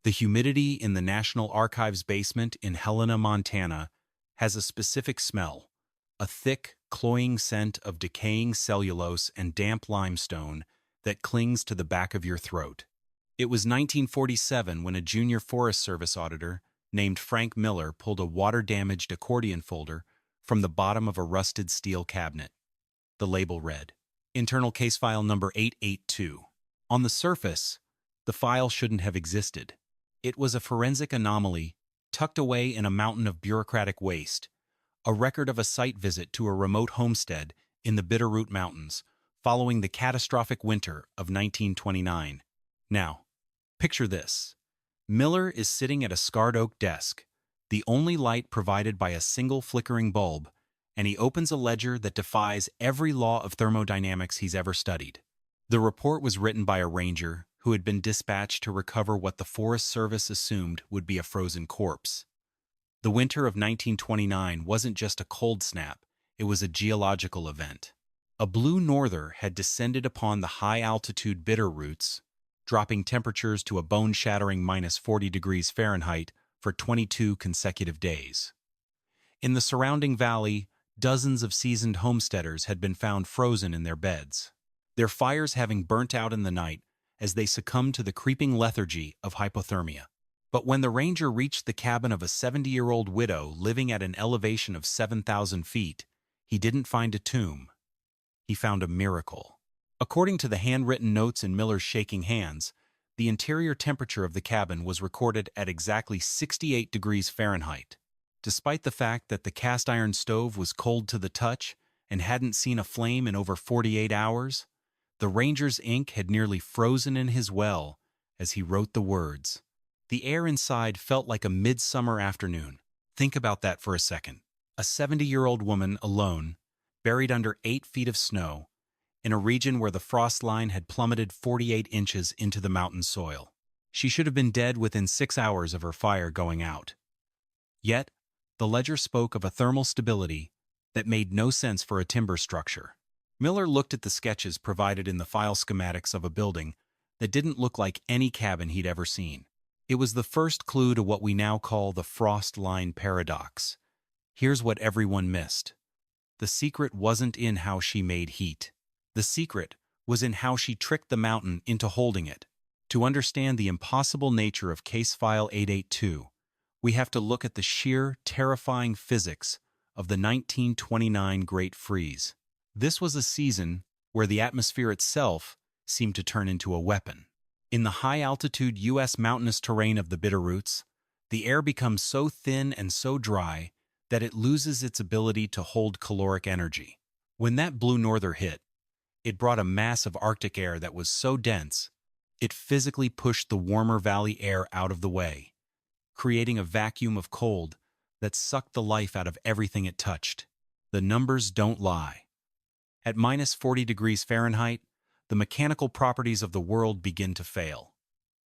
The humidity in the National Archives basement in Helena, Montana, has a specific smell, a thick, cloying scent of decaying cellulose and damp limestone that clings to the back of your throat. It was 1947 when a junior Forest Service auditor named Frank Miller pulled a water-damaged accordion folder from the bottom of a rusted steel cabinet. The label read, "Internal Case File Number 882. On the surface, the file shouldn't have existed. It was a forensic anomaly tucked away in a mountain of bureaucratic waste, a record of a site visit to a remote homestead in the Bitterroot Mountains following the catastrophic winter of 1929. Now, picture this. Miller is sitting at a scarred oak desk, the only light provided by a single flickering bulb, and he opens a ledger that defies every law of thermodynamics he's ever studied. The report was written by a ranger who had been dispatched to recover what the Forest Service assumed would be a frozen corpse. The winter of 1929 wasn't just a cold snap, it was a geological event. A blue norther had descended upon the high-altitude Bitterroots, dropping temperatures to a bone-shattering -40 degrees Fahrenheit for 22 consecutive days. In the surrounding valley, dozens of seasoned homesteaders had been found frozen in their beds, their fires having burnt out in the night as they succumbed to the creeping lethargy of hypothermia. But when the ranger reached the cabin of a 70-year-old widow living at an elevation of 7,000 feet, he didn't find a tomb. He found a miracle. According to the handwritten notes in Miller's shaking hands, the interior temperature of the cabin was recorded at exactly 68 degrees Fahrenheit. Despite the fact that the cast-iron stove was cold to the touch and hadn't seen a flame in over 48 hours, the ranger's ink had nearly frozen in his well as he wrote the words. The air inside felt like a midsummer afternoon. Think about that for a second. A 70-year-old woman alone, buried under 8 feet of snow, in a region where the frost line had plummeted 48 inches into the mountain soil. She should have been dead within 6 hours of her fire going out. Yet, the ledger spoke of a thermal stability that made no sense for a timber structure. Miller looked at the sketches provided in the file schematics of a building that didn't look like any cabin he'd ever seen. It was the first clue to what we now call the frost line paradox. Here's what everyone missed. The secret wasn't in how she made heat. The secret was in how she tricked the mountain into holding it. To understand the impossible nature of Case File 882, we have to look at the sheer, terrifying physics of the 1929 Great Freeze. This was a season where the atmosphere itself seemed to turn into a weapon. In the high-altitude U.S. mountainous terrain of the Bitterroots, the air becomes so thin and so dry that it loses its ability to hold caloric energy. When that blue norther hit, it brought a mass of Arctic air that was so dense, it physically pushed the warmer valley air out of the way, creating a vacuum of cold that sucked the life out of everything it touched. The numbers don't lie. At -40 degrees Fahrenheit, the mechanical properties of the world begin to fail.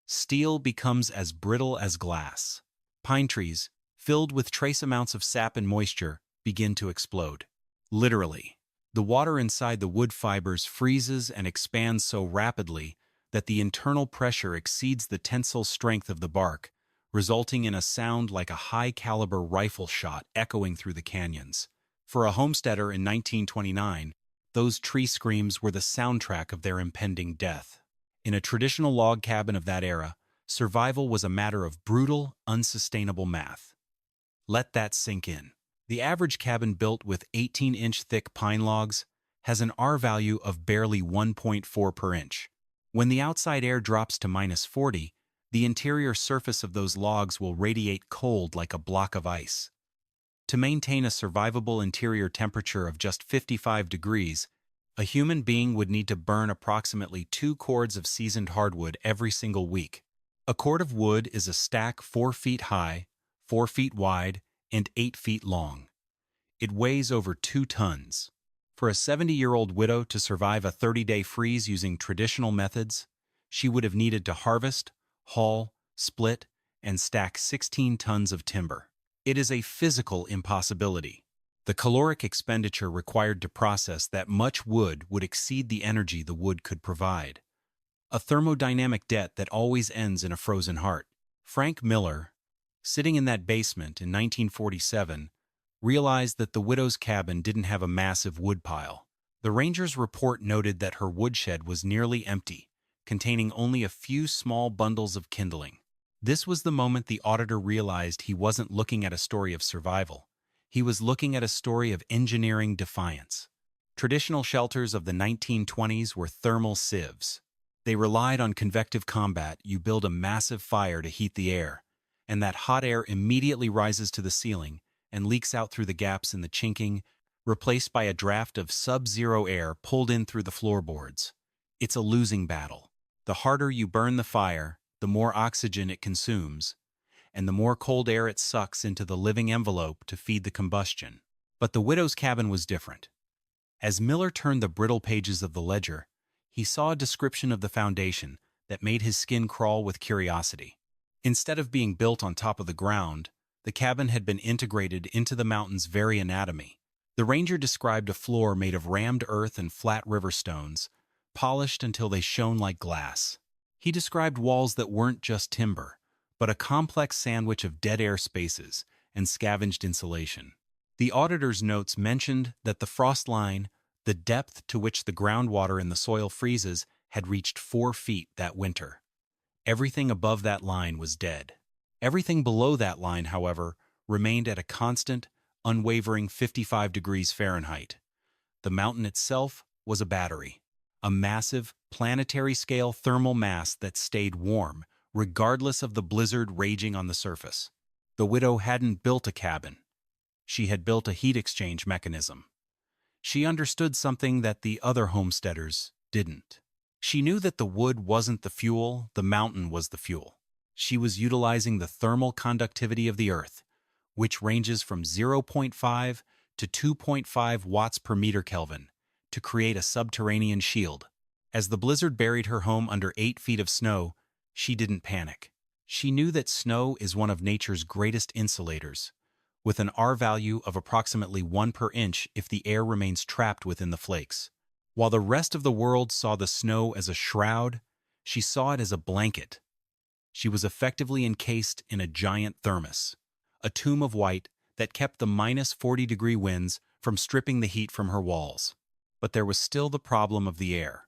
Steel becomes as brittle as glass. Pine trees, filled with trace amounts of sap and moisture, begin to explode. Literally, the water inside the wood fibers freezes and expands so rapidly that the internal pressure exceeds the tensile strength of the bark, resulting in a sound like a high-caliber rifle shot echoing through the canyons. For a homesteader in 1929, those tree screams were the soundtrack of their impending death. In a traditional log cabin of that era, survival was a matter of brutal, unsustainable math. Let that sink in. The average cabin built with 18-inch thick pine logs has an R value of barely 1.4 per inch. When the outside air drops to -40, the interior surface of those logs will radiate cold like a block of ice. To maintain a survivable interior temperature of just 55 degrees, a human being would need to burn approximately 2 cords of seasoned hardwood every single week. A cord of wood is a stack 4 feet high, 4 feet wide, and 8 feet long. It weighs over 2 tons. For a 70-year-old widow to survive a 30-day freeze using traditional methods, she would have needed to harvest, haul, split, and stack 16 tons of timber. It is a physical impossibility. The caloric expenditure required to process that much wood would exceed the energy the wood could provide. A thermodynamic debt that always ends in a frozen heart. Frank Miller, sitting in that basement in 1947, realized that the widow's cabin didn't have a massive woodpile. The ranger's report noted that her woodshed was nearly empty, containing only a few small bundles of kindling. This was the moment the auditor realized he wasn't looking at a story of survival. He was looking at a story of engineering defiance. Traditional shelters of the 1920s were thermal sieves. They relied on convective combat. You build a massive fire to heat the air, and that hot air immediately rises to the ceiling and leaks out through the gaps in the chinking, replaced by a draft of sub-zero air pulled in through the floorboards. It's a losing battle. The harder you burn the fire, the more oxygen it consumes, and the more cold air it sucks into the living envelope to feed the combustion. But the widow's cabin was different. As Miller turned the brittle pages of the ledger, he saw a description of the foundation that made his skin crawl with curiosity. Instead of being built on top of the ground, the cabin had been integrated into the mountain's very anatomy. The ranger described a floor made of rammed earth and flat river stones, polished until they shone like glass. He described walls that weren't just timber, but a complex sandwich of dead air spaces and scavenged insulation. The auditor's notes mentioned that the frost line, the depth to which the groundwater in the soil freezes, had reached 4 feet that winter. Everything above that line was dead. Everything below that line, however, remained at a constant, unwavering 55 degrees Fahrenheit. The mountain itself was a battery, a massive, planetary-scale thermal mass that stayed warm, regardless of the blizzard raging on the surface. The widow hadn't built a cabin. She had built a heat exchange mechanism. She understood something that the other homesteaders didn't. She knew that the wood wasn't the fuel, the mountain was the fuel. She was utilizing the thermal conductivity of the earth, which ranges from 0.5 to 2.5 watts per meter Kelvin, to create a subterranean shield. As the blizzard buried her home under 8 feet of snow, she didn't panic. She knew that snow is one of nature's greatest insulators, with an R value of approximately 1 per inch if the air remains trapped within the flakes. While the rest of the world saw the snow as a shroud, she saw it as a blanket. She was effectively encased in a giant thermos, a tomb of white that kept the minus 40-degree winds from stripping the heat from her walls. But there was still the problem of the air.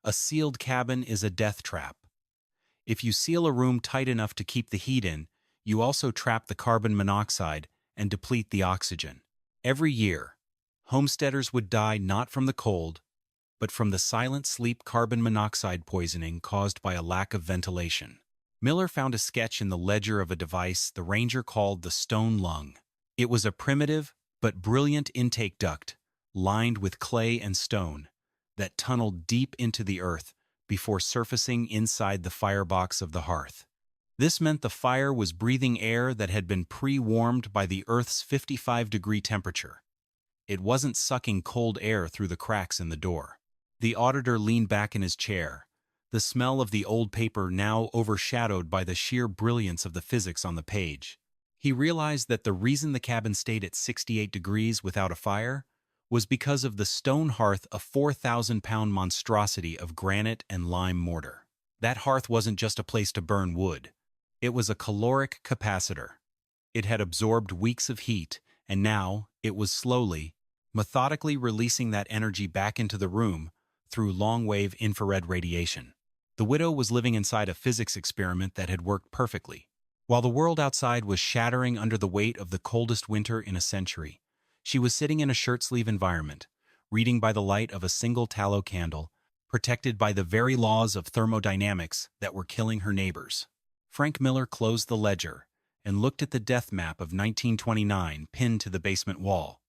A sealed cabin is a death trap. If you seal a room tight enough to keep the heat in, you also trap the carbon monoxide and deplete the oxygen. Every year, homesteaders would die not from the cold, but from the silent sleep carbon monoxide poisoning caused by a lack of ventilation. Miller found a sketch in the ledger of a device the ranger called the stone lung. It was a primitive but brilliant intake duct, lined with clay and stone, that tunneled deep into the earth before surfacing inside the firebox of the hearth. This meant the fire was breathing air that had been pre-warmed by the Earth's 55-degree temperature. It wasn't sucking cold air through the cracks in the door. The auditor leaned back in his chair, the smell of the old paper now overshadowed by the sheer brilliance of the physics on the page. He realized that the reason the cabin stayed at 68 degrees without a fire was because of the stone hearth, a 4,000-pound monstrosity of granite and lime mortar. That hearth wasn't just a place to burn wood. It was a caloric capacitor. It had absorbed weeks of heat, and now it was slowly, methodically releasing that energy back into the room through long-wave infrared radiation. The widow was living inside a physics experiment that had worked perfectly. While the world outside was shattering under the weight of the coldest winter in a century, she was sitting in a shirt-sleeve environment, reading by the light of a single tallow candle, protected by the very laws of thermodynamics that were killing her neighbors. Frank Miller closed the ledger and looked at the death map of 1929 pinned to the basement wall.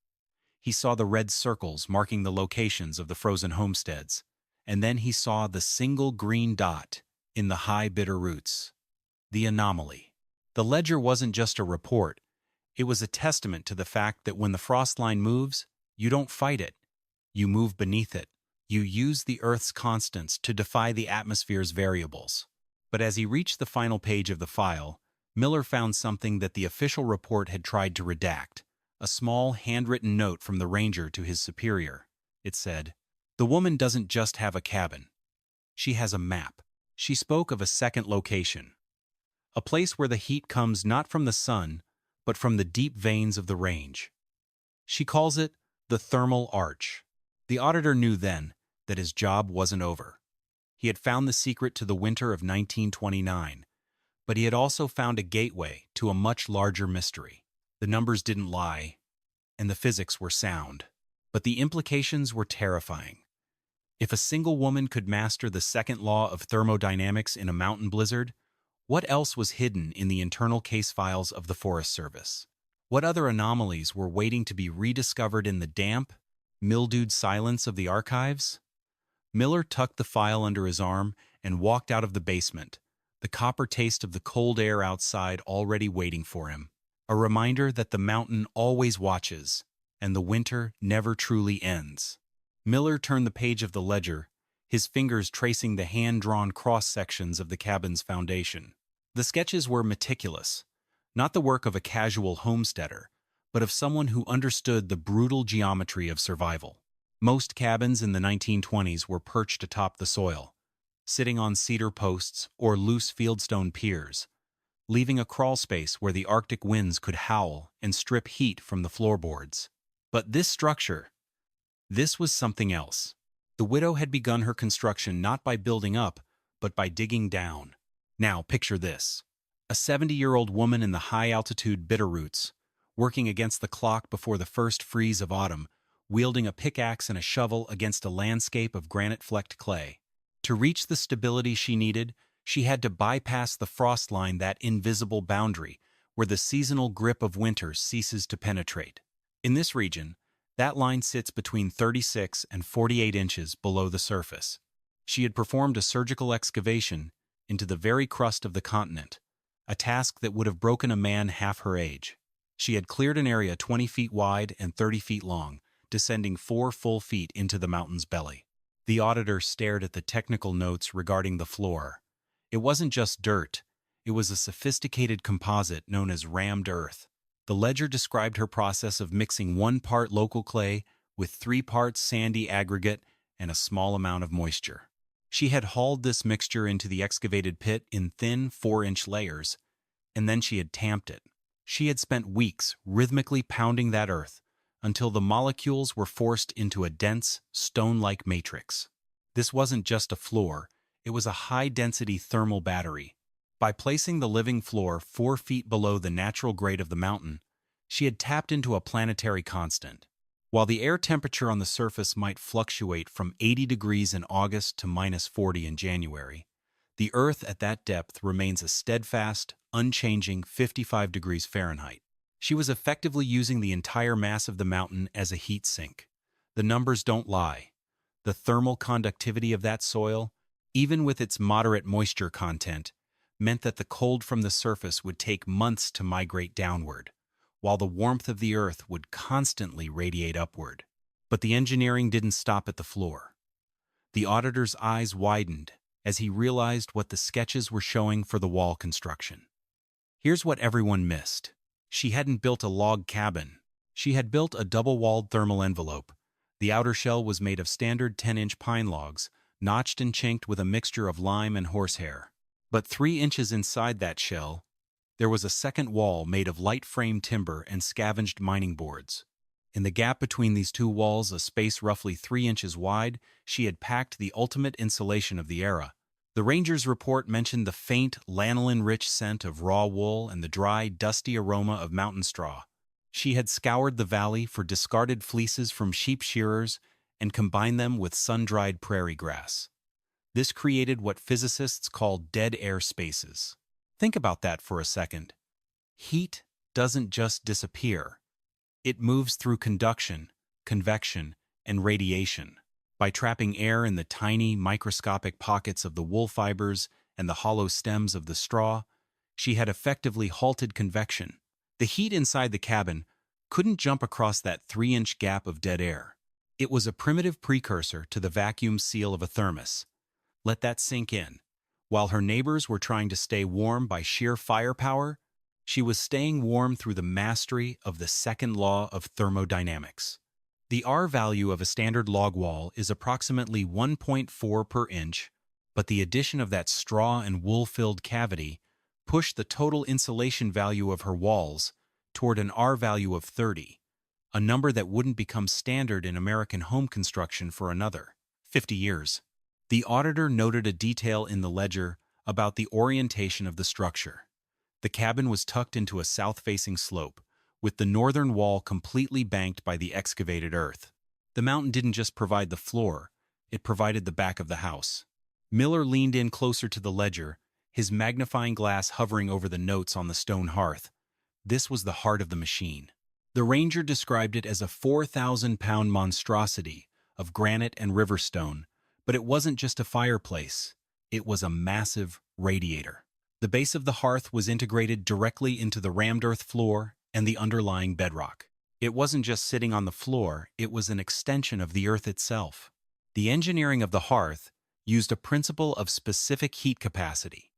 He saw the red circles marking the locations of the frozen homesteads, and then he saw the single green dot in the high Bitterroots. The anomaly. The ledger wasn't just a report. It was a testament to the fact that when the frost line moves, you don't fight it. You move beneath it. You use the Earth's constants to defy the atmosphere's variables. But as he reached the final page of the file, Miller found something that the official report had tried to redact, a small handwritten note from the ranger to his superior. It said, "The woman doesn't just have a cabin. She has a map." She spoke of a second location, a place where the heat comes not from the sun, but from the deep veins of the range. She calls it the thermal arch. The auditor knew then that his job wasn't over. He had found the secret to the winter of 1929, but he had also found a gateway to a much larger mystery. The numbers didn't lie, and the physics were sound, but the implications were terrifying. If a single woman could master the second law of thermodynamics in a mountain blizzard, what else was hidden in the internal case files of the Forest Service? What other anomalies were waiting to be rediscovered in the damp, mildewed silence of the archives? Miller tucked the file under his arm and walked out of the basement, the copper taste of the cold air outside already waiting for him. A reminder that the mountain always watches, and the winter never truly ends. Miller turned the page of the ledger, his fingers tracing the hand-drawn cross-sections of the cabin's foundation. The sketches were meticulous, not the work of a casual homesteader, but of someone who understood the brutal geometry of survival. Most cabins in the 1920s were perched atop the soil, sitting on cedar posts or loose fieldstone piers, leaving a crawl space where the Arctic winds could howl and strip heat from the floorboards. But this structure, this was something else. The widow had begun her construction not by building up, but by digging down. Now, picture this. A 70-year-old woman in the high-altitude Bitterroots, working against the clock before the first freeze of autumn, wielding a pickaxe and a shovel against a landscape of granite-flecked clay. To reach the stability she needed, she had to bypass the frost line, that invisible boundary where the seasonal grip of winter ceases to penetrate. In this region, that line sits between 36 and 48 inches below the surface. She had performed a surgical excavation into the very crust of the continent, a task that would have broken a man half her age. She had cleared an area 20 feet wide and 30 feet long, descending 4 full feet into the mountain's belly. The auditor stared at the technical notes regarding the floor. It wasn't just dirt. It was a sophisticated composite known as rammed earth. The ledger described her process of mixing 1 part local clay with 3 parts sandy aggregate and a small amount of moisture. She had hauled this mixture into the excavated pit in thin 4-inch layers, and then she had tamped it. She had spent weeks rhythmically pounding that earth until the molecules were forced into a dense, stone-like matrix. This wasn't just a floor, it was a high-density thermal battery. By placing the living floor 4 feet below the natural grade of the mountain, she had tapped into a planetary constant. While the air temperature on the surface might fluctuate from 80 degrees in August to -40 in January, the Earth at that depth remains a steadfast, unchanging 55 degrees Fahrenheit. She was effectively using the entire mass of the mountain as a heat sink. The numbers don't lie. The thermal conductivity of that soil, even with its moderate moisture content, meant that the cold from the surface would take months to migrate downward, while the warmth of the earth would constantly radiate upward. But the engineering didn't stop at the floor. The auditor's eyes widened as he realized what the sketches were showing for the wall construction. Here's what everyone missed. She hadn't built a log cabin. She had built a double-walled thermal envelope. The outer shell was made of standard 10-inch pine logs, notched and chinked with a mixture of lime and horsehair. But 3 inches inside that shell, there was a second wall made of light-frame timber and scavenged mining boards. In the gap between these 2 walls, a space roughly 3 inches wide, she had packed the ultimate insulation of the era. The ranger's report mentioned the faint, lanolin-rich scent of raw wool and the dry, dusty aroma of mountain straw. She had scoured the valley for discarded fleeces from sheep shearers and combined them with sun-dried prairie grass. This created what physicists call dead air spaces. Think about that for a second. Heat doesn't just disappear. It moves through conduction, convection, and radiation. By trapping air in the tiny, microscopic pockets of the wool fibers and the hollow stems of the straw, she had effectively halted convection. The heat inside the cabin couldn't jump across that 3-inch gap of dead air. It was a primitive precursor to the vacuum seal of a thermos. Let that sink in. While her neighbors were trying to stay warm by sheer firepower, she was staying warm through the mastery of the second law of thermodynamics. The R value of a standard log wall is approximately 1.4 per inch, but the addition of that straw and wool-filled cavity pushed the total insulation value of her walls toward an R value of 30, a number that wouldn't become standard in American home construction for another 50 years. The auditor noted a detail in the ledger about the orientation of the structure. The cabin was tucked into a south-facing slope, with the northern wall completely banked by the excavated earth. The mountain didn't just provide the floor, it provided the back of the house. Miller leaned in closer to the ledger, his magnifying glass hovering over the notes on the stone hearth. This was the heart of the machine. The ranger described it as a 4,000-pound monstrosity of granite and river stone, but it wasn't just a fireplace. It was a massive radiator. The base of the hearth was integrated directly into the rammed earth floor and the underlying bedrock. It wasn't just sitting on the floor, it was an extension of the earth itself. The engineering of the hearth used a principle of specific heat capacity.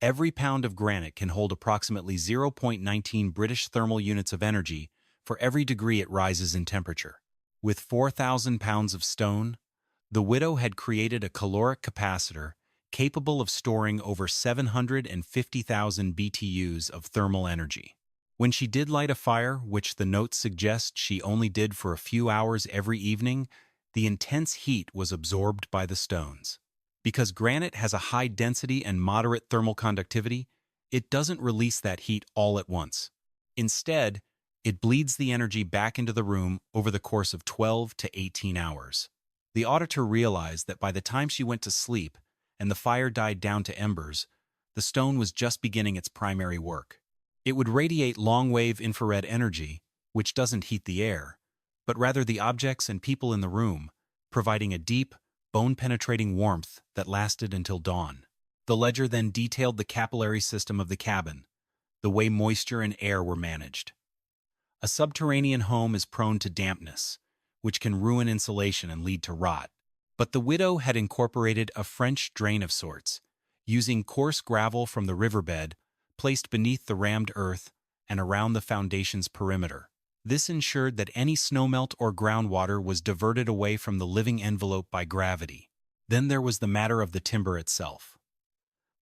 Every pound of granite can hold approximately 0.19 British thermal units of energy for every degree it rises in temperature. With 4,000 pounds of stone, the widow had created a caloric capacitor capable of storing over 750,000 BTUs of thermal energy. When she did light a fire, which the notes suggest she only did for a few hours every evening, the intense heat was absorbed by the stones. Because granite has a high density and moderate thermal conductivity, it doesn't release that heat all at once. Instead, it bleeds the energy back into the room over the course of 12 to 18 hours. The auditor realized that by the time she went to sleep and the fire died down to embers, the stone was just beginning its primary work. It would radiate long-wave infrared energy, which doesn't heat the air, but rather the objects and people in the room, providing a deep, bone-penetrating warmth that lasted until dawn. The ledger then detailed the capillary system of the cabin, the way moisture and air were managed. A subterranean home is prone to dampness, which can ruin insulation and lead to rot. But the widow had incorporated a French drain of sorts, using coarse gravel from the riverbed placed beneath the rammed earth and around the foundation's perimeter. This ensured that any snowmelt or groundwater was diverted away from the living envelope by gravity. Then there was the matter of the timber itself.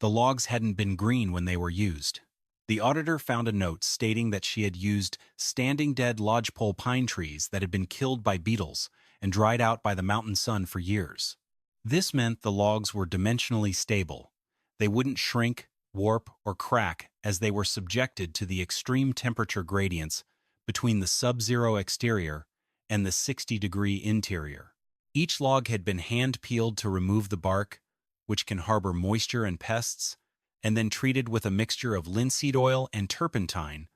The logs hadn't been green when they were used. The auditor found a note stating that she had used standing dead lodgepole pine trees that had been killed by beetles and dried out by the mountain sun for years. This meant the logs were dimensionally stable. They wouldn't shrink, warp, or crack as they were subjected to the extreme temperature gradients between the sub-zero exterior and the 60-degree interior. Each log had been hand-peeled to remove the bark, which can harbor moisture and pests, and then treated with a mixture of linseed oil and turpentine,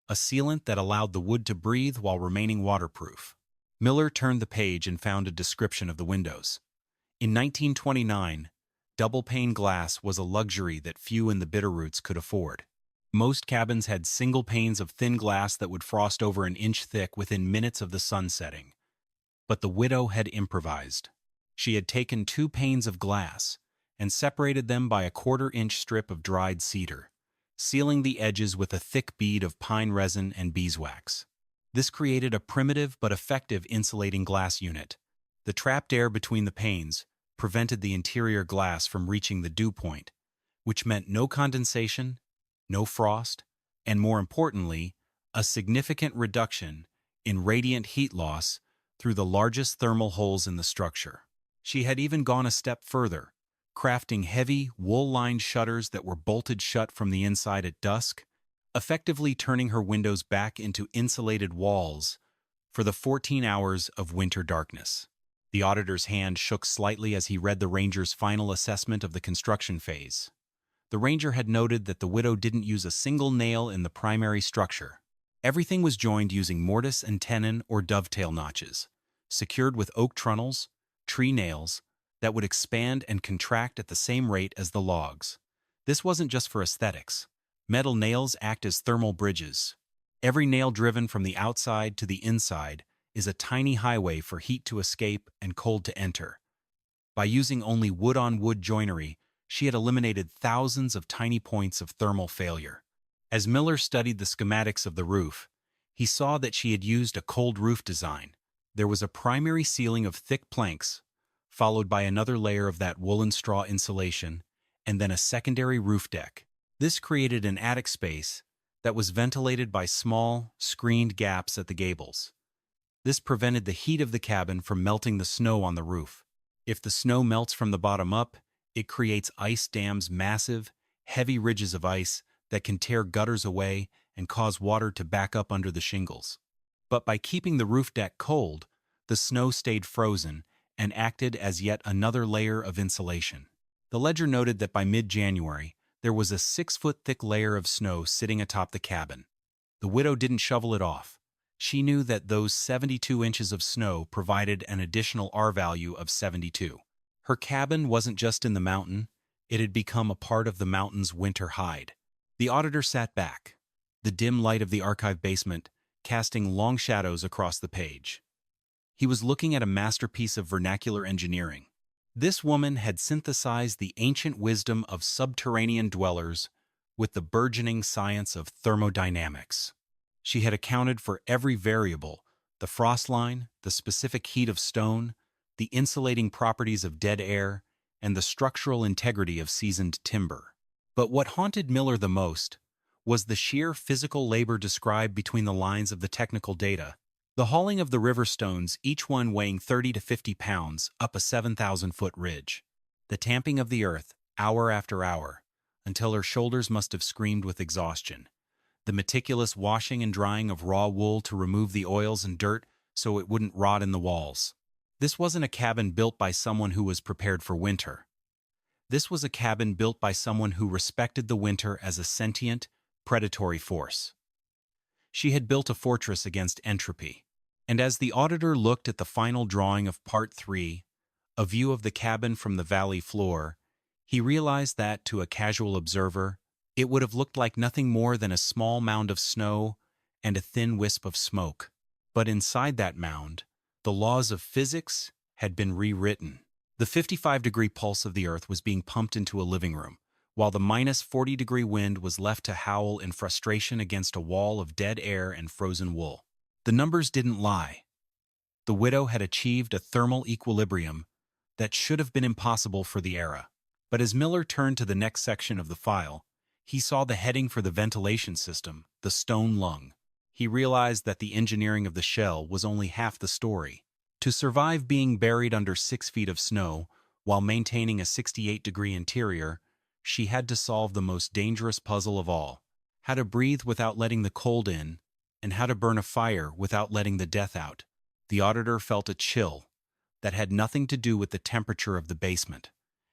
a sealant that allowed the wood to breathe while remaining waterproof. Miller turned the page and found a description of the windows. In 1929, double-pane glass was a luxury that few in the Bitterroots could afford. Most cabins had single panes of thin glass that would frost over an inch thick within minutes of the sun setting. But the widow had improvised. She had taken 2 panes of glass and separated them by a 1/4-inch strip of dried cedar, sealing the edges with a thick bead of pine resin and beeswax. This created a primitive but effective insulating glass unit. The trapped air between the panes prevented the interior glass from reaching the dew point, which meant no condensation, no frost, and more importantly, a significant reduction in radiant heat loss through the largest thermal holes in the structure. She had even gone a step further, crafting heavy, wool-lined shutters that were bolted shut from the inside at dusk, effectively turning her windows back into insulated walls for the 14 hours of winter darkness. The auditor's hand shook slightly as he read the ranger's final assessment of the construction phase. The ranger had noted that the widow didn't use a single nail in the primary structure. Everything was joined using mortise and tenon or dovetail notches, secured with oak trunnels, tree nails, that would expand and contract at the same rate as the logs. This wasn't just for aesthetics. Metal nails act as thermal bridges. Every nail driven from the outside to the inside is a tiny highway for heat to escape and cold to enter. By using only wood-on-wood joinery, she had eliminated thousands of tiny points of thermal failure. As Miller studied the schematics of the roof, he saw that she had used a cold roof design. There was a primary ceiling of thick planks, followed by another layer of that woolen straw insulation, and then a secondary roof deck. This created an attic space that was ventilated by small, screened gaps at the gables. This prevented the heat of the cabin from melting the snow on the roof. If the snow melts from the bottom up, it creates ice dams, massive, heavy ridges of ice that can tear gutters away and cause water to back up under the shingles. But by keeping the roof deck cold, the snow stayed frozen and acted as yet another layer of insulation. The ledger noted that by mid-January, there was a 6-foot-thick layer of snow sitting atop the cabin. The widow didn't shovel it off. She knew that those 72 inches of snow provided an additional R value of 72. Her cabin wasn't just in the mountain, it had become a part of the mountain's winter hide. The auditor sat back, the dim light of the archive basement casting long shadows across the page. He was looking at a masterpiece of vernacular engineering. This woman had synthesized the ancient wisdom of subterranean dwellers with the burgeoning science of thermodynamics. She had accounted for every variable: the frost line, the specific heat of stone, the insulating properties of dead air, and the structural integrity of seasoned timber. But what haunted Miller the most was the sheer physical labor described between the lines of the technical data. The hauling of the river stones, each one weighing 30 to 50 pounds, up a 7,000-foot ridge. The tamping of the earth, hour after hour, until her shoulders must have screamed with exhaustion. The meticulous washing and drying of raw wool to remove the oils and dirt so it wouldn't rot in the walls. This wasn't a cabin built by someone who was prepared for winter. This was a cabin built by someone who respected the winter as a sentient, predatory force. She had built a fortress against entropy. And as the auditor looked at the final drawing of Part 3, a view of the cabin from the valley floor, he realized that, to a casual observer, it would have looked like nothing more than a small mound of snow and a thin wisp of smoke. But inside that mound, the laws of physics had been rewritten. The 55-degree pulse of the earth was being pumped into a living room, while the -40-degree wind was left to howl in frustration against a wall of dead air and frozen wool. The numbers didn't lie. The widow had achieved a thermal equilibrium that should have been impossible for the era. But as Miller turned to the next section of the file, he saw the heading for the ventilation system, the stone lung. He realized that the engineering of the shell was only half the story. To survive being buried under 6 feet of snow while maintaining a 68-degree interior, she had to solve the most dangerous puzzle of all: how to breathe without letting the cold in, and how to burn a fire without letting the death out. The auditor felt a chill that had nothing to do with the temperature of the basement.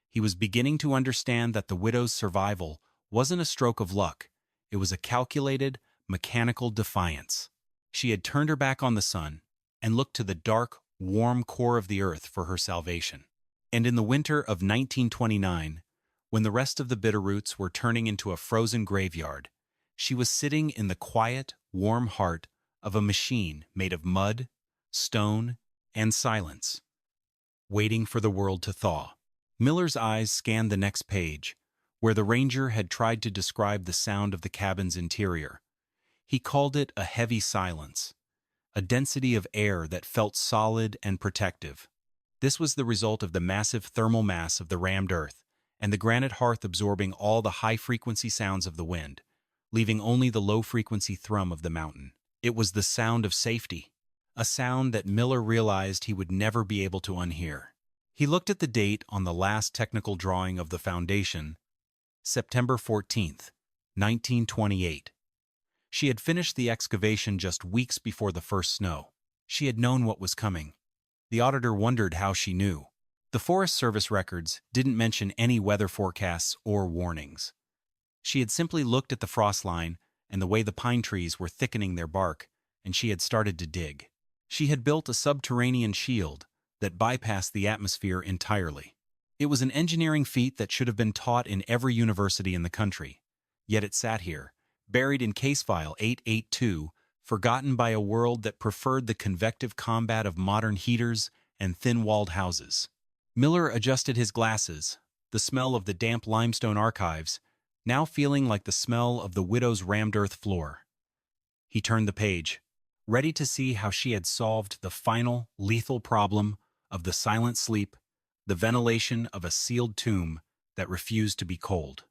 He was beginning to understand that the widow's survival wasn't a stroke of luck. It was a calculated, mechanical defiance. She had turned her back on the sun and looked to the dark, warm core of the earth for her salvation. And in the winter of 1929, when the rest of the Bitterroots were turning into a frozen graveyard, she was sitting in the quiet, warm heart of a machine made of mud, stone, and silence, waiting for the world to thaw. Miller's eyes scanned the next page, where the ranger had tried to describe the sound of the cabin's interior. He called it a heavy silence, a density of air that felt solid and protective. This was the result of the massive thermal mass of the rammed earth, and the granite hearth absorbing all the high-frequency sounds of the wind, leaving only the low-frequency thrum of the mountain. It was the sound of safety, a sound that Miller realized he would never be able to unhear. He looked at the date on the last technical drawing of the foundation, September 14th, 1928. She had finished the excavation just weeks before the first snow. She had known what was coming. The auditor wondered how she knew. The Forest Service records didn't mention any weather forecasts or warnings. She had simply looked at the frost line and the way the pine trees were thickening their bark, and she had started to dig. She had built a subterranean shield that bypassed the atmosphere entirely. It was an engineering feat that should have been taught in every university in the country. Yet it sat here, buried in case file 882, forgotten by a world that preferred the convective combat of modern heaters and thin-walled houses. Miller adjusted his glasses, the smell of the damp limestone archives now feeling like the smell of the widow's rammed earth floor. He turned the page, ready to see how she had solved the final, lethal problem of the silent sleep, the ventilation of a sealed tomb that refused to be cold.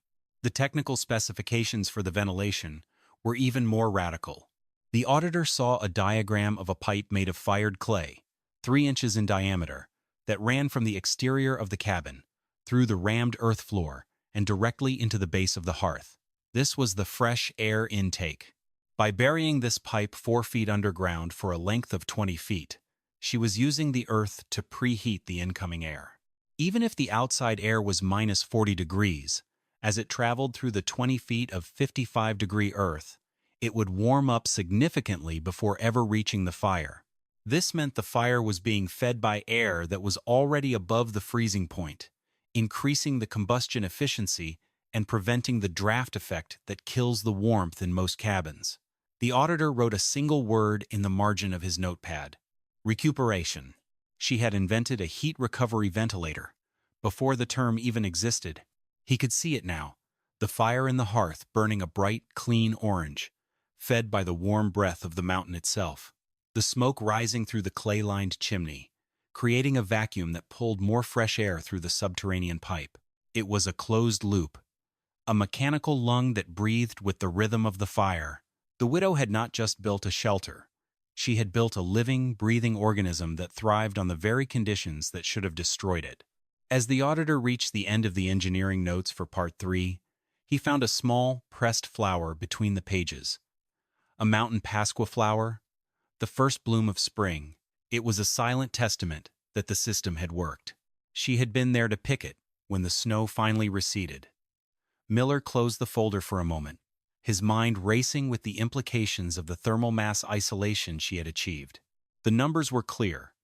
The technical specifications for the ventilation were even more radical. The auditor saw a diagram of a pipe made of fired clay, 3 inches in diameter, that ran from the exterior of the cabin, through the rammed earth floor, and directly into the base of the hearth. This was the fresh air intake. By burying this pipe 4 feet underground for a length of 20 feet, she was using the earth to preheat the incoming air. Even if the outside air was minus 40 degrees, as it traveled through the 20 feet of 55-degree earth, it would warm up significantly before ever reaching the fire. This meant the fire was being fed by air that was already above the freezing point, increasing the combustion efficiency and preventing the draft effect that kills the warmth in most cabins. The auditor wrote a single word in the margin of his notepad: recuperation. She had invented a heat recovery ventilator. Before the term even existed, he could see it now, the fire in the hearth burning a bright, clean orange, fed by the warm breath of the mountain itself. The smoke rising through the clay-lined chimney, creating a vacuum that pulled more fresh air through the subterranean pipe. It was a closed loop, a mechanical lung that breathed with the rhythm of the fire. The widow had not just built a shelter. She had built a living, breathing organism that thrived on the very conditions that should have destroyed it. As the auditor reached the end of the engineering notes for Part 3, he found a small, pressed flower between the pages. A mountain pasqua flower, the first bloom of spring. It was a silent testament that the system had worked. She had been there to pick it when the snow finally receded. Miller closed the folder for a moment, his mind racing with the implications of the thermal mass isolation she had achieved. The numbers were clear.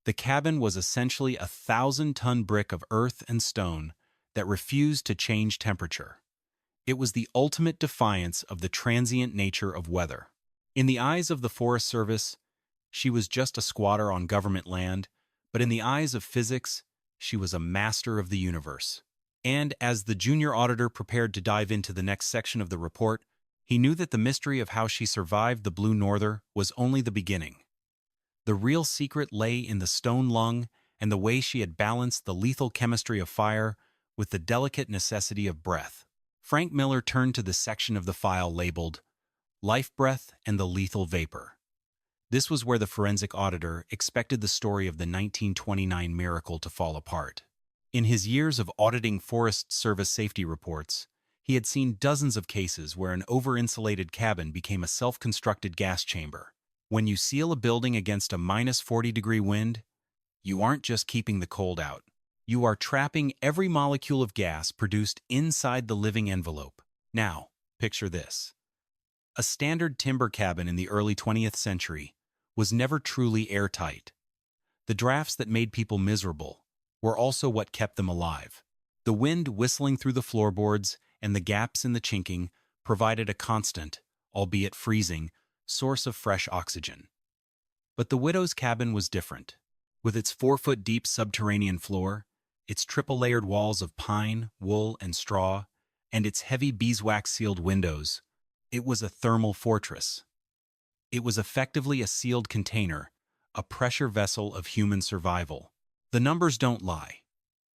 The cabin was essentially a 1,000-ton brick of earth and stone that refused to change temperature. It was the ultimate defiance of the transient nature of weather. In the eyes of the Forest Service, she was just a squatter on government land, but in the eyes of physics, she was a master of the universe. And as the junior auditor prepared to dive into the next section of the report, he knew that the mystery of how she survived the Blue Norther was only the beginning. The real secret lay in the stone lung and the way she had balanced the lethal chemistry of fire with the delicate necessity of breath. Frank Miller turned to the section of the file labeled Life Breath and the Lethal Vapor. This was where the forensic auditor expected the story of the 1929 miracle to fall apart. In his years of auditing Forest Service safety reports, he had seen dozens of cases where an over-insulated cabin became a self-constructed gas chamber. When you seal a building against a minus 40-degree wind, you aren't just keeping the cold out. You are trapping every molecule of gas produced inside the living envelope. Now, picture this. A standard timber cabin in the early 20th century was never truly airtight. The drafts that made people miserable were also what kept them alive. The wind whistling through the floorboards and the gaps in the chinking provided a constant, albeit freezing, source of fresh oxygen. But the widow's cabin was different. With its 4-foot-deep subterranean floor, its triple-layered walls of pine, wool, and straw, and its heavy beeswax-sealed windows, it was a thermal fortress. It was effectively a sealed container, a pressure vessel of human survival. The numbers don't lie.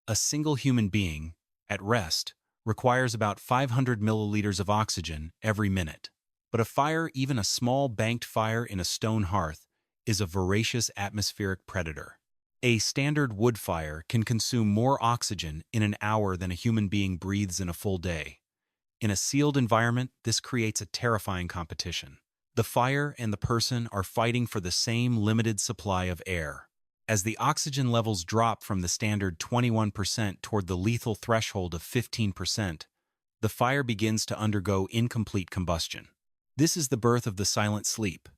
A single human being, at rest, requires about 500 milliliters of oxygen every minute. But a fire, even a small banked fire in a stone hearth, is a voracious atmospheric predator. A standard wood fire can consume more oxygen in an hour than a human being breathes in a full day. In a sealed environment, this creates a terrifying competition. The fire and the person are fighting for the same limited supply of air. As the oxygen levels drop from the standard 21% toward the lethal threshold of 15%, the fire begins to undergo incomplete combustion. This is the birth of the silent sleep.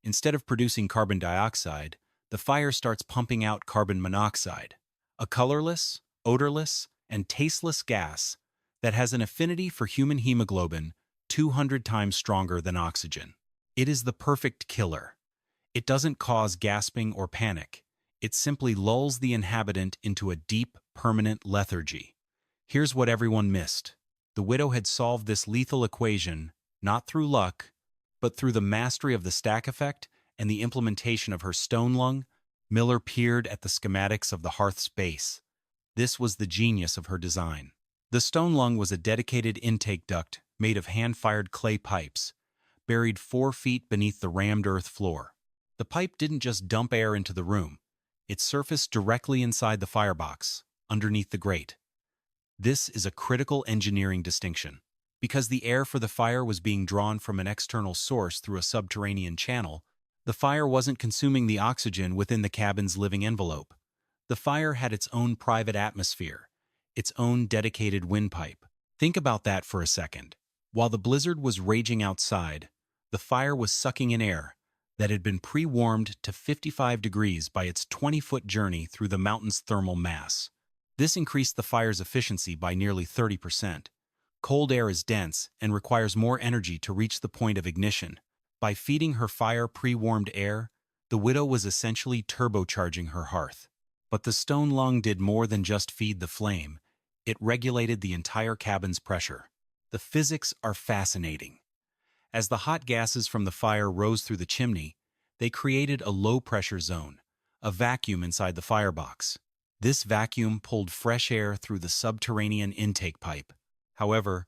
Instead of producing carbon dioxide, the fire starts pumping out carbon monoxide, a colorless, odorless, and tasteless gas that has an affinity for human hemoglobin 200 times stronger than oxygen. It is the perfect killer. It doesn't cause gasping or panic. It simply lulls the inhabitant into a deep, permanent lethargy. Here's what everyone missed. The widow had solved this lethal equation not through luck, but through the mastery of the stack effect and the implementation of her stone lung. Miller peered at the schematics of the hearth's base. This was the genius of her design. The stone lung was a dedicated intake duct made of hand-fired clay pipes, buried 4 feet beneath the rammed earth floor. The pipe didn't just dump air into the room. It surfaced directly inside the firebox, underneath the grate. This is a critical engineering distinction. Because the air for the fire was being drawn from an external source through a subterranean channel, the fire wasn't consuming the oxygen within the cabin's living envelope. The fire had its own private atmosphere, its own dedicated windpipe. Think about that for a second. While the blizzard was raging outside, the fire was sucking in air that had been pre-warmed to 55 degrees by its 20-foot journey through the mountain's thermal mass. This increased the fire's efficiency by nearly 30%. Cold air is dense and requires more energy to reach the point of ignition. By feeding her fire pre-warmed air, the widow was essentially turbocharging her hearth. But the stone lung did more than just feed the flame. It regulated the entire cabin's pressure. The physics are fascinating. As the hot gases from the fire rose through the chimney, they created a low-pressure zone, a vacuum inside the firebox. This vacuum pulled fresh air through the subterranean intake pipe. However,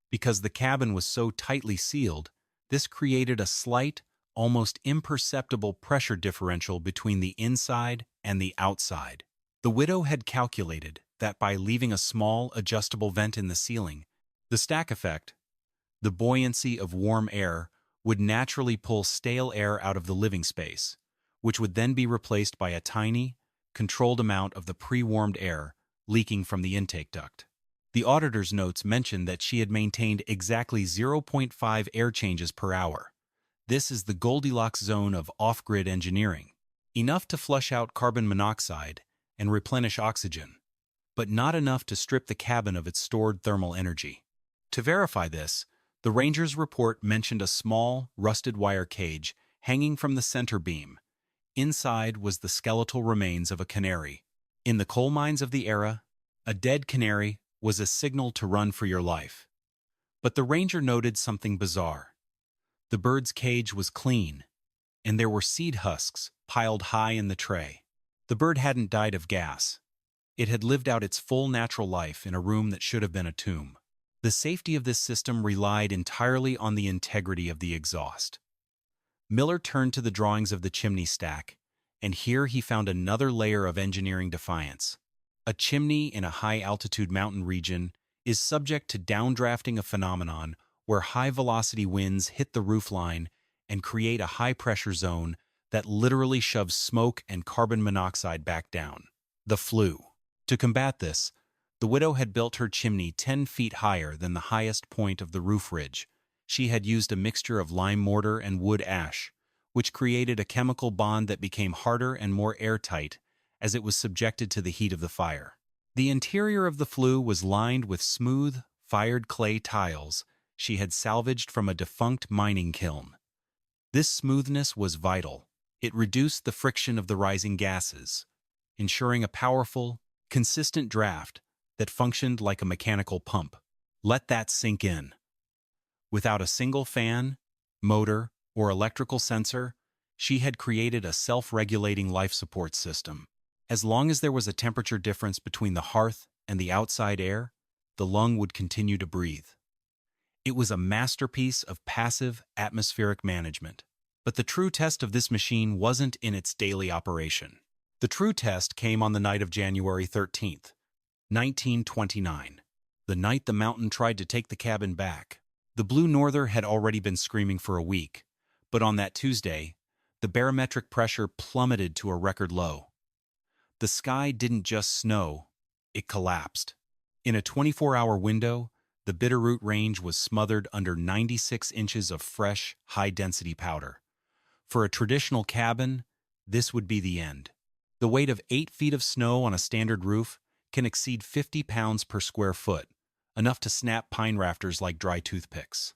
because the cabin was so tightly sealed, this created a slight, almost imperceptible pressure differential between the inside and the outside. The widow had calculated that by leaving a small, adjustable vent in the ceiling, the stack effect, the buoyancy of warm air, would naturally pull stale air out of the living space, which would then be replaced by a tiny, controlled amount of the pre-warmed air leaking from the intake duct. The auditor's notes mentioned that she had maintained exactly 0.5 air changes per hour. This is the Goldilocks zone of off-grid engineering. Enough to flush out carbon monoxide and replenish oxygen, but not enough to strip the cabin of its stored thermal energy. To verify this, the ranger's report mentioned a small, rusted wire cage hanging from the center beam. Inside was the skeletal remains of a canary. In the coal mines of the era, a dead canary was a signal to run for your life. But the ranger noted something bizarre. The bird's cage was clean, and there were seed husks piled high in the tray. The bird hadn't died of gas. It had lived out its full natural life in a room that should have been a tomb. The safety of this system relied entirely on the integrity of the exhaust. Miller turned to the drawings of the chimney stack, and here he found another layer of engineering defiance. A chimney in a high-altitude mountain region is subject to downdrafting, a phenomenon where high-velocity winds hit the roofline and create a high-pressure zone that literally shoves smoke and carbon monoxide back down. The flue. To combat this, the widow had built her chimney 10 feet higher than the highest point of the roof ridge. She had used a mixture of lime mortar and wood ash, which created a chemical bond that became harder and more airtight as it was subjected to the heat of the fire. The interior of the flue was lined with smooth, fired clay tiles she had salvaged from a defunct mining kiln. This smoothness was vital. It reduced the friction of the rising gases, ensuring a powerful, consistent draft that functioned like a mechanical pump. Let that sink in. Without a single fan, motor, or electrical sensor, she had created a self-regulating life support system. As long as there was a temperature difference between the hearth and the outside air, the lung would continue to breathe. It was a masterpiece of passive atmospheric management. But the true test of this machine wasn't in its daily operation. The true test came on the night of January 13th, 1929, the night the mountain tried to take the cabin back. The Blue Norther had already been screaming for a week, but on that Tuesday, the barometric pressure plummeted to a record low. The sky didn't just snow, it collapsed. In a 24-hour window, the Bitterroot Range was smothered under 96 inches of fresh, high-density powder. For a traditional cabin, this would be the end. The weight of 8 feet of snow on a standard roof can exceed 50 pounds per square foot, enough to snap pine rafters like dry toothpicks.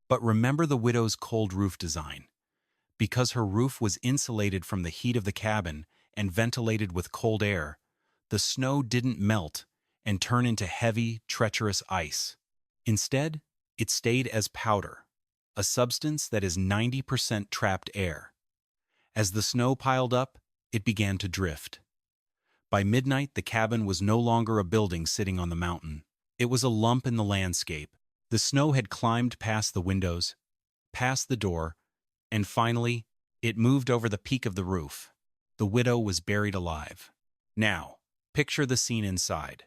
But remember the widow's cold roof design. Because her roof was insulated from the heat of the cabin and ventilated with cold air, the snow didn't melt and turn into heavy, treacherous ice. Instead, it stayed as powder, a substance that is 90% trapped air. As the snow piled up, it began to drift. By midnight, the cabin was no longer a building sitting on the mountain. It was a lump in the landscape. The snow had climbed past the windows, past the door, and finally, it moved over the peak of the roof. The widow was buried alive. Now, picture the scene inside.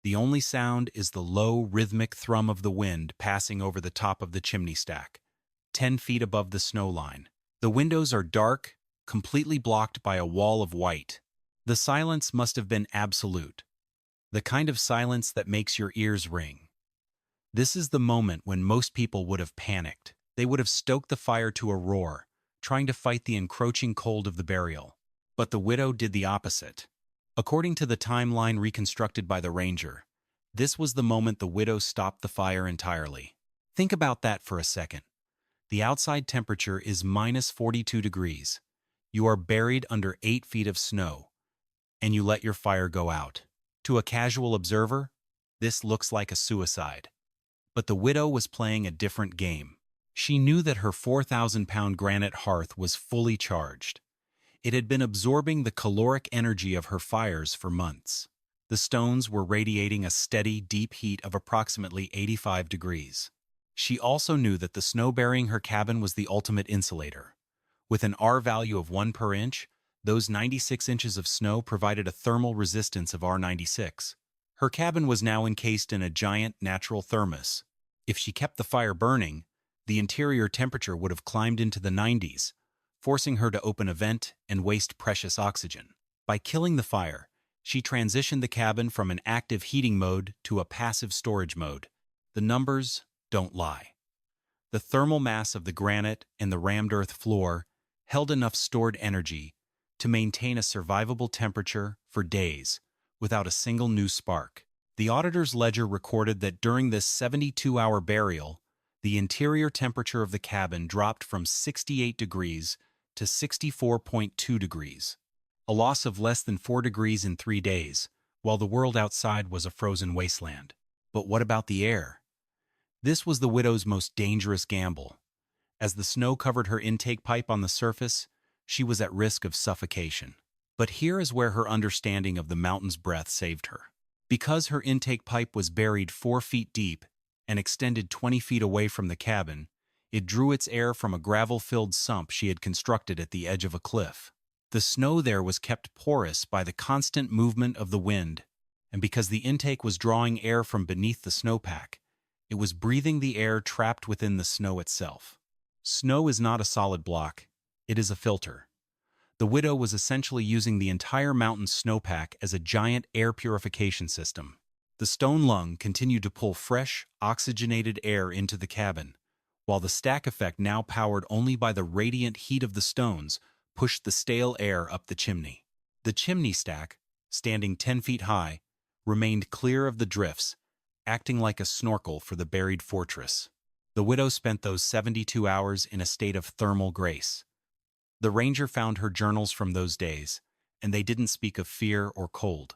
The only sound is the low, rhythmic thrum of the wind passing over the top of the chimney stack, 10 feet above the snow line. The windows are dark, completely blocked by a wall of white. The silence must have been absolute, the kind of silence that makes your ears ring. This is the moment when most people would have panicked. They would have stoked the fire to a roar, trying to fight the encroaching cold of the burial. But the widow did the opposite. According to the timeline reconstructed by the ranger, this was the moment the widow stopped the fire entirely. Think about that for a second. The outside temperature is minus 42 degrees. You are buried under 8 feet of snow, and you let your fire go out. To a casual observer, this looks like a suicide. But the widow was playing a different game. She knew that her 4,000-pound granite hearth was fully charged. It had been absorbing the caloric energy of her fires for months. The stones were radiating a steady, deep heat of approximately 85 degrees. She also knew that the snow burying her cabin was the ultimate insulator. With an R value of 1 per inch, those 96 inches of snow provided a thermal resistance of R96. Her cabin was now encased in a giant natural thermos. If she kept the fire burning, the interior temperature would have climbed into the 90s, forcing her to open a vent and waste precious oxygen. By killing the fire, she transitioned the cabin from an active heating mode to a passive storage mode. The numbers don't lie. The thermal mass of the granite and the rammed earth floor held enough stored energy to maintain a survivable temperature for days without a single new spark. The auditor's ledger recorded that during this 72-hour burial, the interior temperature of the cabin dropped from 68 degrees to 64.2 degrees, a loss of less than 4 degrees in 3 days, while the world outside was a frozen wasteland. But what about the air? This was the widow's most dangerous gamble. As the snow covered her intake pipe on the surface, she was at risk of suffocation. But here is where her understanding of the mountain's breath saved her. Because her intake pipe was buried 4 feet deep and extended 20 feet away from the cabin, it drew its air from a gravel-filled sump she had constructed at the edge of a cliff. The snow there was kept porous by the constant movement of the wind, and because the intake was drawing air from beneath the snowpack, it was breathing the air trapped within the snow itself. Snow is not a solid block, it is a filter. The widow was essentially using the entire mountain's snowpack as a giant air purification system. The stone lung continued to pull fresh, oxygenated air into the cabin, while the stack effect, now powered only by the radiant heat of the stones, pushed the stale air up the chimney. The chimney stack, standing 10 feet high, remained clear of the drifts, acting like a snorkel for the buried fortress. The widow spent those 72 hours in a state of thermal grace. The ranger found her journals from those days, and they didn't speak of fear or cold.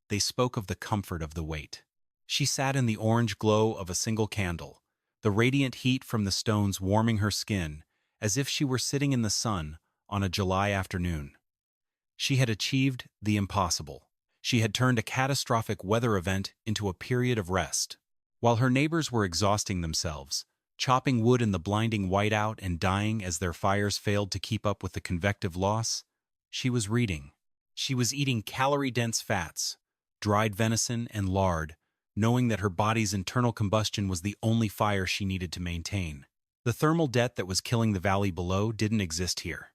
They spoke of the comfort of the wait. She sat in the orange glow of a single candle, the radiant heat from the stones warming her skin, as if she were sitting in the sun on a July afternoon. She had achieved the impossible. She had turned a catastrophic weather event into a period of rest. While her neighbors were exhausting themselves, chopping wood in the blinding whiteout and dying as their fires failed to keep up with the convective loss, she was reading. She was eating calorie-dense fats, dried venison and lard, knowing that her body's internal combustion was the only fire she needed to maintain. The thermal debt that was killing the valley below didn't exist here.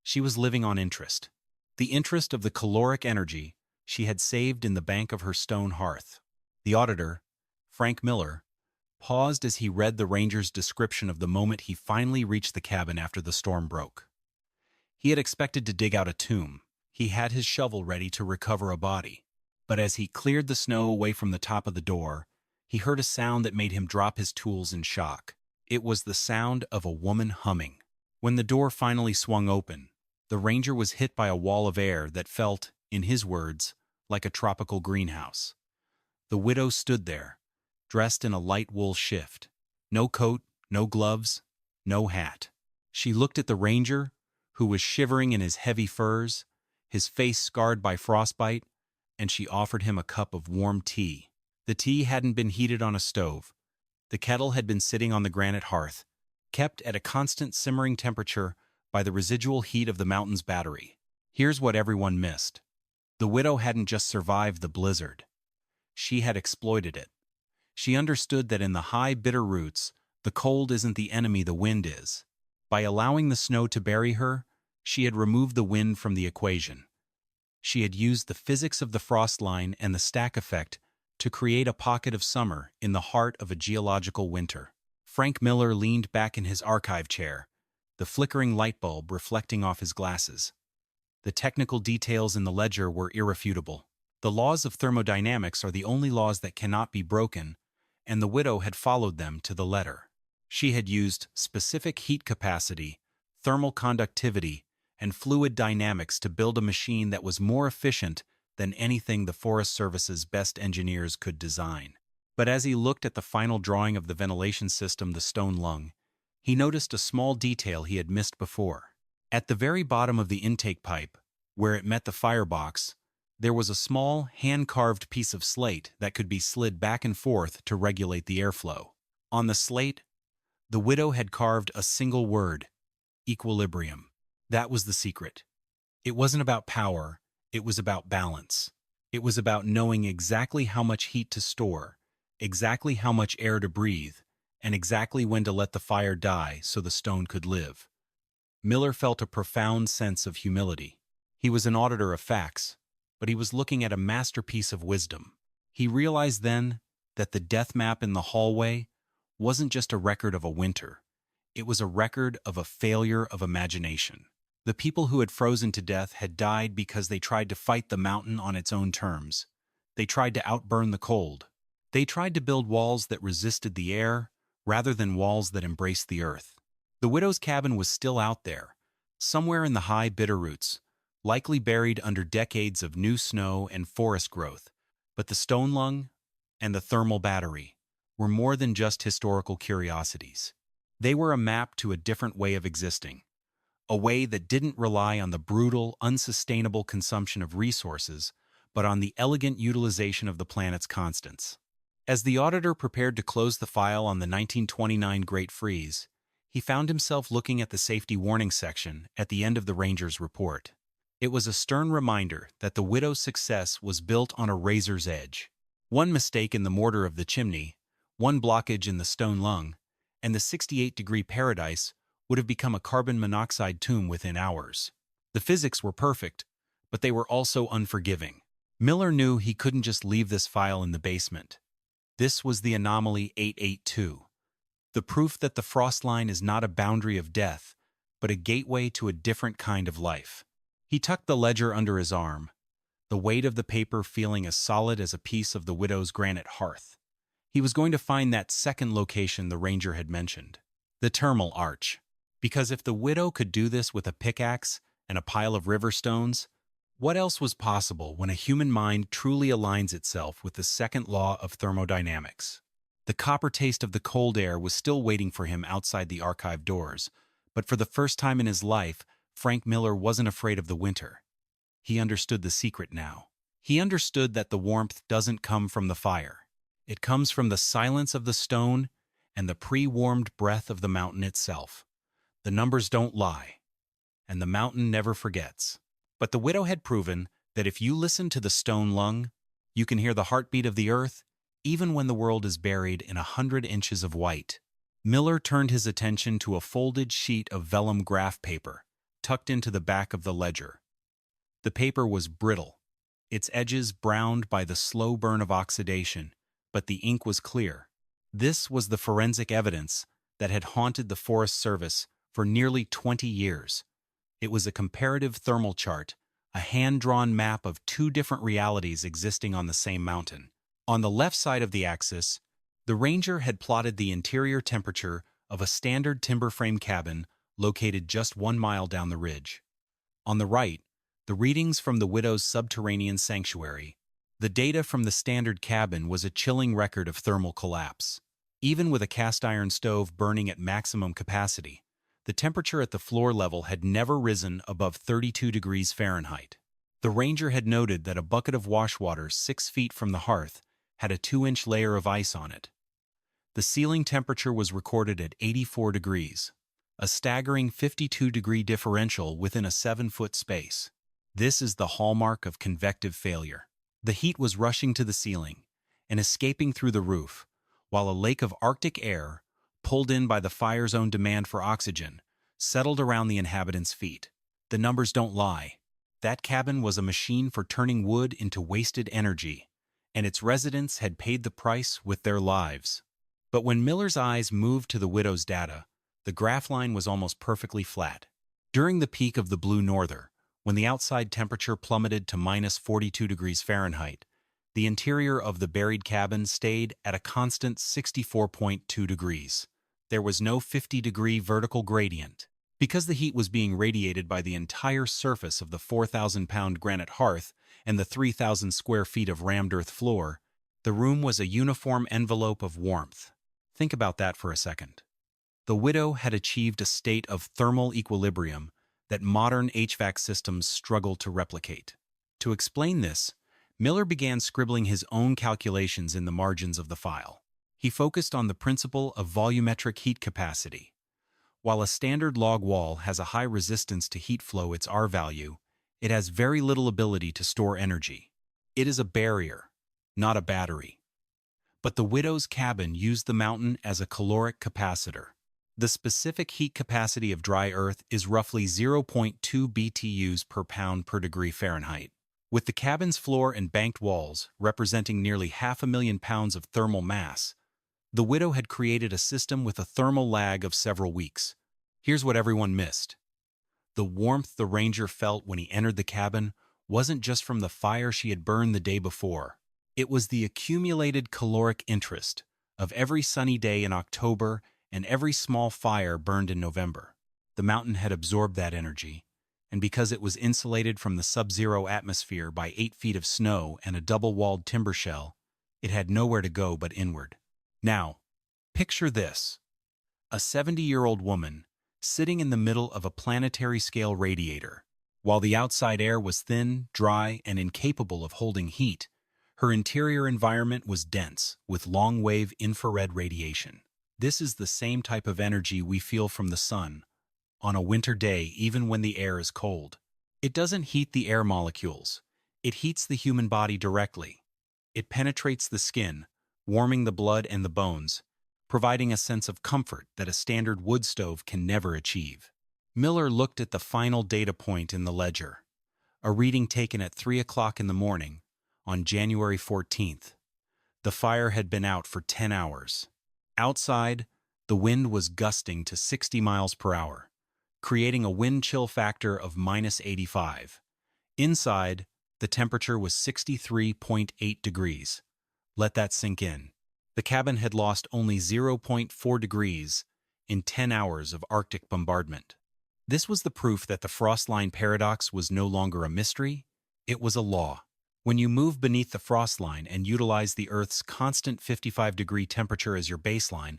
She was living on interest. The interest of the caloric energy she had saved in the bank of her stone hearth. The auditor, Frank Miller, paused as he read the ranger's description of the moment he finally reached the cabin after the storm broke. He had expected to dig out a tomb. He had his shovel ready to recover a body. But as he cleared the snow away from the top of the door, he heard a sound that made him drop his tools in shock. It was the sound of a woman humming. When the door finally swung open, the ranger was hit by a wall of air that felt, in his words, like a tropical greenhouse. The widow stood there, dressed in a light wool shift. No coat, no gloves, no hat. She looked at the ranger, who was shivering in his heavy furs, his face scarred by frostbite, and she offered him a cup of warm tea. The tea hadn't been heated on a stove. The kettle had been sitting on the granite hearth, kept at a constant simmering temperature by the residual heat of the mountain's battery. Here's what everyone missed. The widow hadn't just survived the blizzard. She had exploited it. She understood that in the high, bitter roots, the cold isn't the enemy, the wind is. By allowing the snow to bury her, she had removed the wind from the equation. She had used the physics of the frost line and the stack effect to create a pocket of summer in the heart of a geological winter. Frank Miller leaned back in his archive chair, the flickering light bulb reflecting off his glasses. The technical details in the ledger were irrefutable. The laws of thermodynamics are the only laws that cannot be broken, and the widow had followed them to the letter. She had used specific heat capacity, thermal conductivity, and fluid dynamics to build a machine that was more efficient than anything the Forest Service's best engineers could design. But as he looked at the final drawing of the ventilation system, the stone lung, he noticed a small detail he had missed before. At the very bottom of the intake pipe, where it met the firebox, there was a small, hand-carved piece of slate that could be slid back and forth to regulate the airflow. On the slate, the widow had carved a single word: equilibrium. That was the secret. It wasn't about power, it was about balance. It was about knowing exactly how much heat to store, exactly how much air to breathe, and exactly when to let the fire die so the stone could live. Miller felt a profound sense of humility. He was an auditor of facts, but he was looking at a masterpiece of wisdom. He realized then that the death map in the hallway wasn't just a record of a winter. It was a record of a failure of imagination. The people who had frozen to death had died because they tried to fight the mountain on its own terms. They tried to outburn the cold. They tried to build walls that resisted the air rather than walls that embraced the earth. The widow's cabin was still out there, somewhere in the high Bitterroots, likely buried under decades of new snow and forest growth. But the stone lung and the thermal battery were more than just historical curiosities. They were a map to a different way of existing, a way that didn't rely on the brutal, unsustainable consumption of resources, but on the elegant utilization of the planet's constants. As the auditor prepared to close the file on the 1929 Great Freeze, he found himself looking at the safety warning section at the end of the ranger's report. It was a stern reminder that the widow's success was built on a razor's edge. One mistake in the mortar of the chimney, one blockage in the stone lung, and the 68-degree paradise would have become a carbon monoxide tomb within hours. The physics were perfect, but they were also unforgiving. Miller knew he couldn't just leave this file in the basement. This was the anomaly 882, the proof that the frost line is not a boundary of death, but a gateway to a different kind of life. He tucked the ledger under his arm, the weight of the paper feeling as solid as a piece of the widow's granite hearth. He was going to find that second location the ranger had mentioned, the terminal arch. Because if the widow could do this with a pickaxe and a pile of river stones, what else was possible when a human mind truly aligns itself with the second law of thermodynamics? The copper taste of the cold air was still waiting for him outside the archive doors, but for the first time in his life, Frank Miller wasn't afraid of the winter. He understood the secret now. He understood that the warmth doesn't come from the fire. It comes from the silence of the stone and the pre-warmed breath of the mountain itself. The numbers don't lie, and the mountain never forgets. But the widow had proven that if you listen to the stone lung, you can hear the heartbeat of the earth, even when the world is buried in 100 inches of white. Miller turned his attention to a folded sheet of vellum graph paper, tucked into the back of the ledger. The paper was brittle, its edges browned by the slow burn of oxidation, but the ink was clear. This was the forensic evidence that had haunted the Forest Service for nearly 20 years. It was a comparative thermal chart, a hand-drawn map of two different realities existing on the same mountain. On the left side of the axis, the ranger had plotted the interior temperature of a standard timber frame cabin located just 1 mile down the ridge. On the right, the readings from the widow's subterranean sanctuary. The data from the standard cabin was a chilling record of thermal collapse. Even with a cast-iron stove burning at maximum capacity, the temperature at the floor level had never risen above 32 degrees Fahrenheit. The ranger had noted that a bucket of wash water 6 feet from the hearth had a 2-inch layer of ice on it. The ceiling temperature was recorded at 84 degrees, a staggering 52-degree differential within a 7-foot space. This is the hallmark of convective failure. The heat was rushing to the ceiling and escaping through the roof, while a lake of Arctic air, pulled in by the fire's own demand for oxygen, settled around the inhabitants' feet. The numbers don't lie. That cabin was a machine for turning wood into wasted energy, and its residents had paid the price with their lives. But when Miller's eyes moved to the widow's data, the graph line was almost perfectly flat. During the peak of the Blue Norther, when the outside temperature plummeted to minus 42 degrees Fahrenheit, the interior of the buried cabin stayed at a constant 64.2 degrees. There was no 50-degree vertical gradient. Because the heat was being radiated by the entire surface of the 4,000-pound granite hearth and the 3,000 square feet of rammed earth floor, the room was a uniform envelope of warmth. Think about that for a second. The widow had achieved a state of thermal equilibrium that modern HVAC systems struggle to replicate. To explain this, Miller began scribbling his own calculations in the margins of the file. He focused on the principle of volumetric heat capacity. While a standard log wall has a high resistance to heat flow, its R value, it has very little ability to store energy. It is a barrier, not a battery. But the widow's cabin used the mountain as a caloric capacitor. The specific heat capacity of dry earth is roughly 0.2 BTUs per pound per degree Fahrenheit. With the cabin's floor and banked walls representing nearly 500,000 pounds of thermal mass, the widow had created a system with a thermal lag of several weeks. Here's what everyone missed. The warmth the ranger felt when he entered the cabin wasn't just from the fire she had burned the day before. It was the accumulated caloric interest of every sunny day in October and every small fire burned in November. The mountain had absorbed that energy, and because it was insulated from the sub-zero atmosphere by 8 feet of snow and a double-walled timber shell, it had nowhere to go but inward. Now, picture this. A 70-year-old woman sitting in the middle of a planetary-scale radiator. While the outside air was thin, dry, and incapable of holding heat, her interior environment was dense, with long-wave infrared radiation. This is the same type of energy we feel from the sun on a winter day, even when the air is cold. It doesn't heat the air molecules. It heats the human body directly. It penetrates the skin, warming the blood and the bones, providing a sense of comfort that a standard wood stove can never achieve. Miller looked at the final data point in the ledger, a reading taken at 3 o'clock in the morning on January 14th. The fire had been out for 10 hours. Outside, the wind was gusting to 60 miles per hour, creating a wind chill factor of minus 85. Inside, the temperature was 63.8 degrees. Let that sink in. The cabin had lost only 0.4 degrees in 10 hours of Arctic bombardment. This was the proof that the frost line paradox was no longer a mystery, it was a law. When you move beneath the frost line and utilize the Earth's constant 55-degree temperature as your baseline,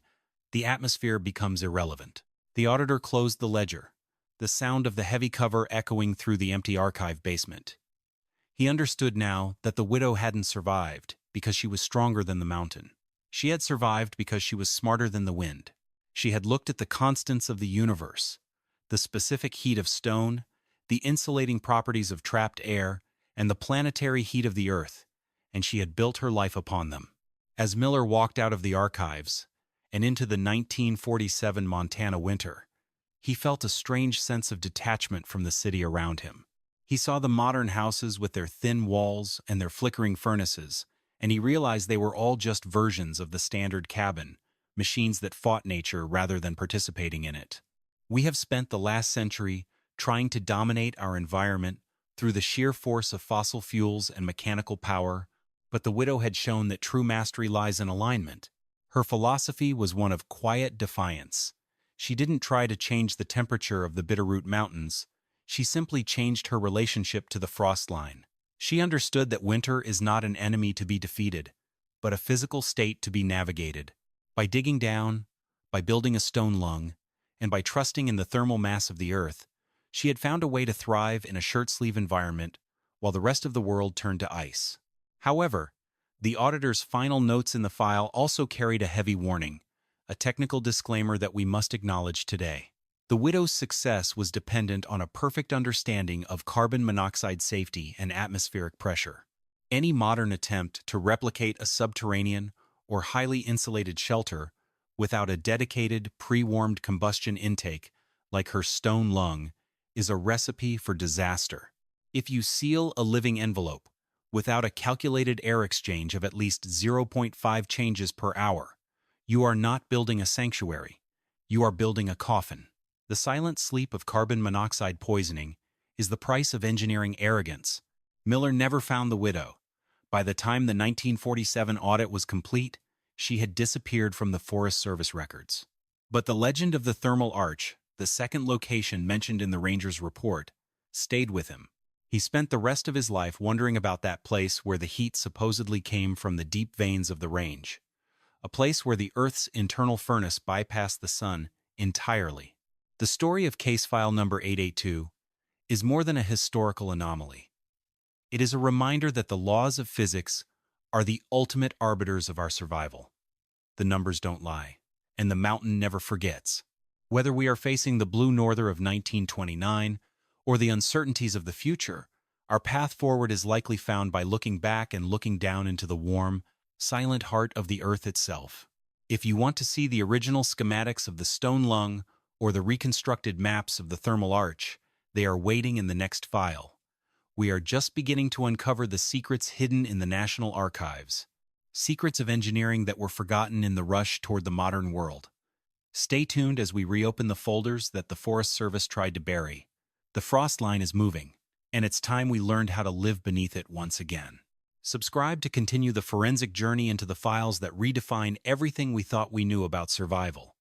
the atmosphere becomes irrelevant. The auditor closed the ledger, the sound of the heavy cover echoing through the empty archive basement. He understood now that the widow hadn't survived because she was stronger than the mountain. She had survived because she was smarter than the wind. She had looked at the constants of the universe, the specific heat of stone, the insulating properties of trapped air, and the planetary heat of the Earth, and she had built her life upon them. As Miller walked out of the archives and into the 1947 Montana winter, he felt a strange sense of detachment from the city around him. He saw the modern houses with their thin walls and their flickering furnaces, and he realized they were all just versions of the standard cabin, machines that fought nature rather than participating in it. We have spent the last century trying to dominate our environment through the sheer force of fossil fuels and mechanical power, but the widow had shown that true mastery lies in alignment. Her philosophy was one of quiet defiance. She didn't try to change the temperature of the Bitterroot Mountains. She simply changed her relationship to the frost line. She understood that winter is not an enemy to be defeated, but a physical state to be navigated. By digging down, by building a stone lung, and by trusting in the thermal mass of the Earth, she had found a way to thrive in a shirt-sleeve environment while the rest of the world turned to ice. However, The auditor's final notes in the file also carried a heavy warning, a technical disclaimer that we must acknowledge today. The widow's success was dependent on a perfect understanding of carbon monoxide safety and atmospheric pressure. Any modern attempt to replicate a subterranean or highly insulated shelter without a dedicated, pre-warmed combustion intake like her stone lung is a recipe for disaster. If you seal a living envelope without a calculated air exchange of at least 0.5 changes per hour, you are not building a sanctuary. You are building a coffin. The silent sleep of carbon monoxide poisoning is the price of engineering arrogance. Miller never found the widow. By the time the 1947 audit was complete, she had disappeared from the Forest Service records. But the legend of the thermal arch, the second location mentioned in the ranger's report, stayed with him. He spent the rest of his life wondering about that place where the heat supposedly came from the deep veins of the range, a place where the Earth's internal furnace bypassed the sun entirely. The story of case file number 882 is more than a historical anomaly. It is a reminder that the laws of physics are the ultimate arbiters of our survival. The numbers don't lie, and the mountain never forgets. Whether we are facing the blue norther of 1929 or the uncertainties of the future, our path forward is likely found by looking back and looking down into the warm, silent heart of the Earth itself. If you want to see the original schematics of the stone lung or the reconstructed maps of the thermal arch, they are waiting in the next file. We are just beginning to uncover the secrets hidden in the National Archives, secrets of engineering that were forgotten in the rush toward the modern world. Stay tuned as we reopen the folders that the Forest Service tried to bury. The frost line is moving, and it's time we learned how to live beneath it once again. Subscribe to continue the forensic journey into the files that redefine everything we thought we knew about survival.